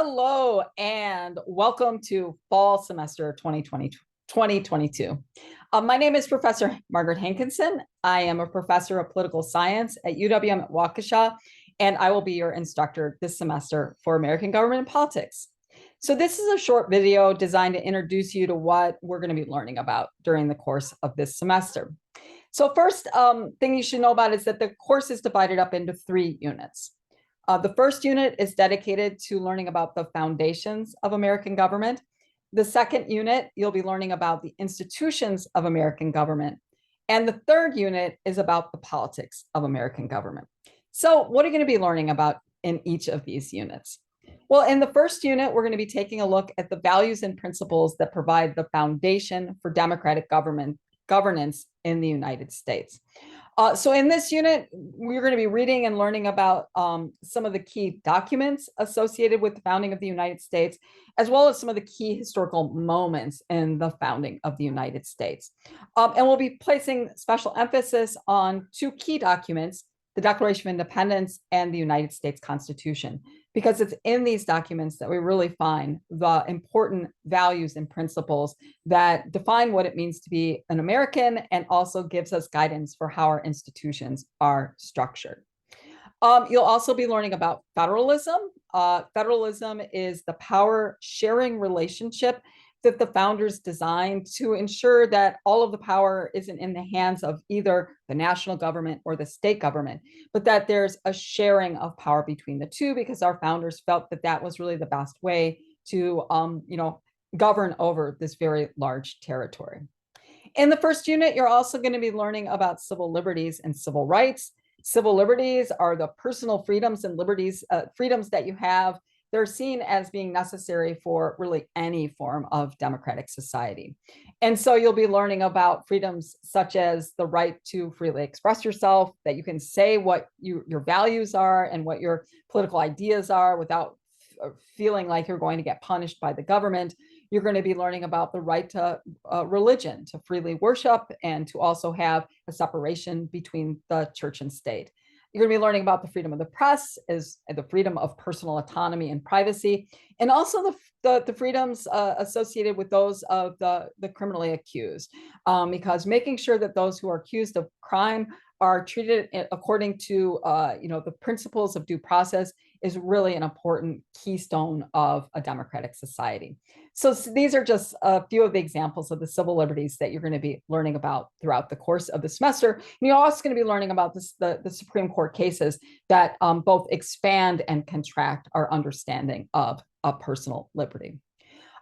Hello, and welcome to fall semester 2022. My name is Professor Margaret Hankinson. I am a professor of political science at UWM at Waukesha, and I will be your instructor this semester for American government and politics. So this is a short video designed to introduce you to what we're going to be learning about during the course of this semester. So first thing you should know about is that the course is divided up into 3 units. The first unit is dedicated to learning about the foundations of American government. The second unit, you'll be learning about the institutions of American government. And the third unit is about the politics of American government. So what are you going to be learning about in each of these units? Well, in the first unit, we're going to be taking a look at the values and principles that provide the foundation for democratic governance in the United States. So in this unit, we're going to be reading and learning about some of the key documents associated with the founding of the United States, as well as some of the key historical moments in the founding of the United States. And we'll be placing special emphasis on 2 key documents, the Declaration of Independence and the United States Constitution, because it's in these documents that we really find the important values and principles that define what it means to be an American and also gives us guidance for how our institutions are structured. You'll also be learning about federalism. Federalism is the power sharing relationship that the founders designed to ensure that all of the power isn't in the hands of either the national government or the state government, but that there's a sharing of power between the two, because our founders felt that that was really the best way to govern over this very large territory. In the first unit, you're also going to be learning about civil liberties and civil rights. Civil liberties are the personal freedoms and liberties, freedoms that you have. They're seen as being necessary for really any form of democratic society. And so you'll be learning about freedoms such as the right to freely express yourself, that you can say what your values are and what your political ideas are without feeling like you're going to get punished by the government. You're going to be learning about the right to religion, to freely worship, and to also have a separation between the church and state. You're going to be learning about the freedom of the press, is the freedom of personal autonomy and privacy, and also the freedoms associated with those of the criminally accused, because making sure that those who are accused of crime are treated according to the principles of due process is really an important keystone of a democratic society. So these are just a few of the examples of the civil liberties that you're going to be learning about throughout the course of the semester. And you're also going to be learning about the Supreme Court cases that both expand and contract our understanding of personal liberty.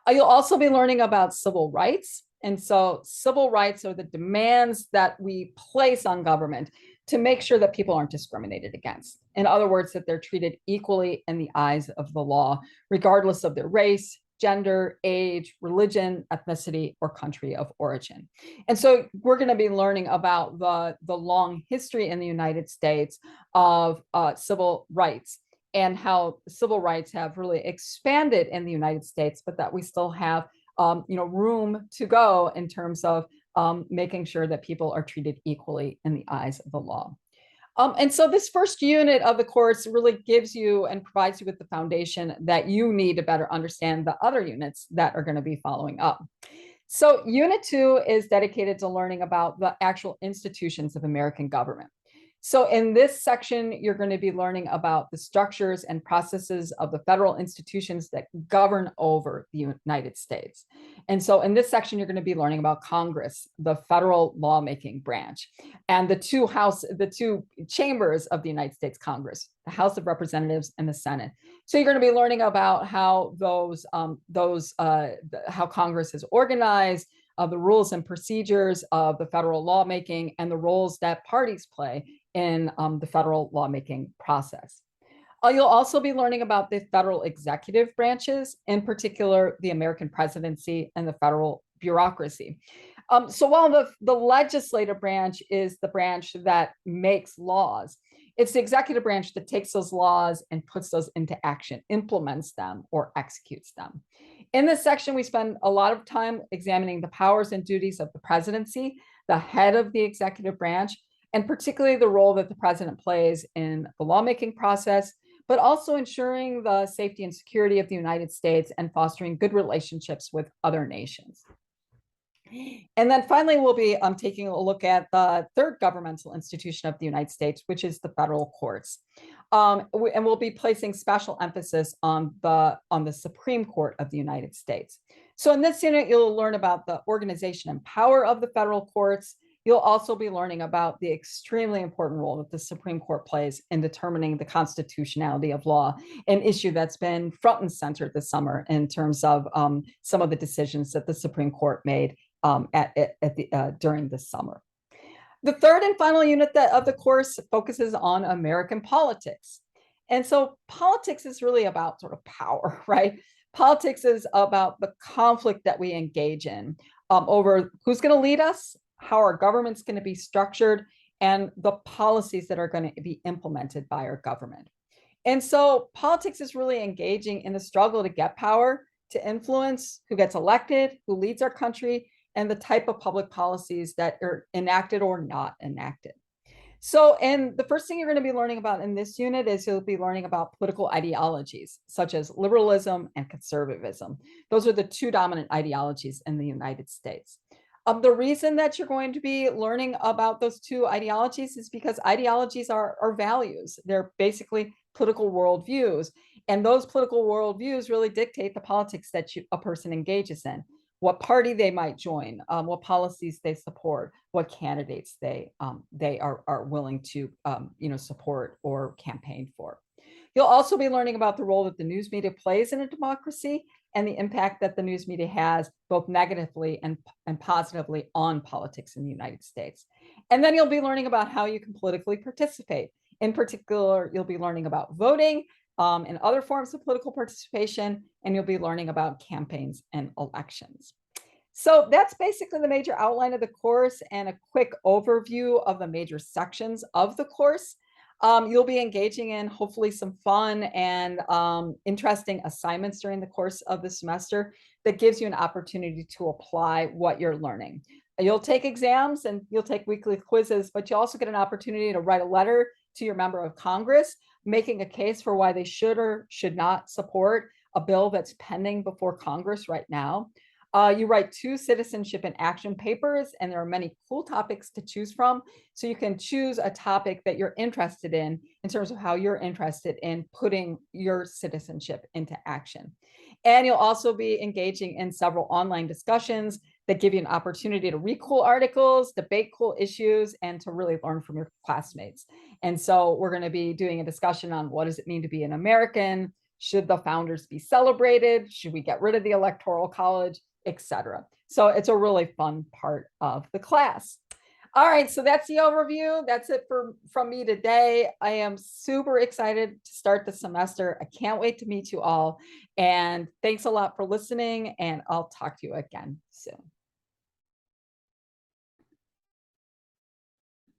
You'll also be learning about civil rights. And so civil rights are the demands that we place on government to make sure that people aren't discriminated against. In other words, that they're treated equally in the eyes of the law, regardless of their race, gender, age, religion, ethnicity, or country of origin. And so we're going to be learning about the long history in the United States of civil rights, and how civil rights have really expanded in the United States, but that we still have room to go in terms of making sure that people are treated equally in the eyes of the law. And so this first unit of the course really gives you and provides you with the foundation that you need to better understand the other units that are going to be following up. So Unit 2 is dedicated to learning about the actual institutions of American government. So in this section, you're going to be learning about the structures and processes of the federal institutions that govern over the United States. And so in this section, you're going to be learning about Congress, the federal lawmaking branch, and the two chambers of the United States Congress, the House of Representatives and the Senate. So you're going to be learning about how how Congress is organized, the rules and procedures of the federal lawmaking, and the roles that parties play in the federal lawmaking process. You'll also be learning about the federal executive branches, in particular, the American presidency and the federal bureaucracy. So while the legislative branch is the branch that makes laws, it's the executive branch that takes those laws and puts those into action, implements them, or executes them. In this section, we spend a lot of time examining the powers and duties of the presidency, the head of the executive branch, and particularly the role that the president plays in the lawmaking process, but also ensuring the safety and security of the United States and fostering good relationships with other nations. And then finally, we'll be taking a look at the third governmental institution of the United States, which is the federal courts. And we'll be placing special emphasis on the Supreme Court of the United States. So in this unit, you'll learn about the organization and power of the federal courts. You'll also be learning about the extremely important role that the Supreme Court plays in determining the constitutionality of law, an issue that's been front and center this summer in terms of some of the decisions that the Supreme Court made during the summer. The third and final unit of the course focuses on American politics. And so politics is really about sort of power, right? Politics is about the conflict that we engage in over who's going to lead us, how our government's going to be structured, and the policies that are going to be implemented by our government. And so politics is really engaging in the struggle to get power, to influence who gets elected, who leads our country, and the type of public policies that are enacted or not enacted. So, and the first thing you're going to be learning about in this unit is you'll be learning about political ideologies, such as liberalism and conservatism. Those are the two dominant ideologies in the United States. The reason that you're going to be learning about those two ideologies is because ideologies are values. They're basically political worldviews. And those political worldviews really dictate the politics that a person engages in, what party they might join, what policies they support, what candidates they are willing to support or campaign for. You'll also be learning about the role that the news media plays in a democracy and the impact that the news media has both negatively and positively on politics in the United States. And then you'll be learning about how you can politically participate. In particular, you'll be learning about voting and other forms of political participation, and you'll be learning about campaigns and elections. So that's basically the major outline of the course and a quick overview of the major sections of the course. You'll be engaging in hopefully some fun and interesting assignments during the course of the semester that gives you an opportunity to apply what you're learning. You'll take exams and you'll take weekly quizzes, but you also get an opportunity to write a letter to your member of Congress, making a case for why they should or should not support a bill that's pending before Congress right now. You write 2 citizenship and action papers, and there are many cool topics to choose from. So you can choose a topic that you're interested in terms of how you're interested in putting your citizenship into action. And you'll also be engaging in several online discussions that give you an opportunity to read cool articles, debate cool issues, and to really learn from your classmates. And so we're going to be doing a discussion on what does it mean to be an American? Should the founders be celebrated? Should we get rid of the Electoral College, etc.? So it's a really fun part of the class. All right, so that's the overview. That's it from me today. I am super excited to start the semester. I can't wait to meet you all. And thanks a lot for listening, and I'll talk to you again soon.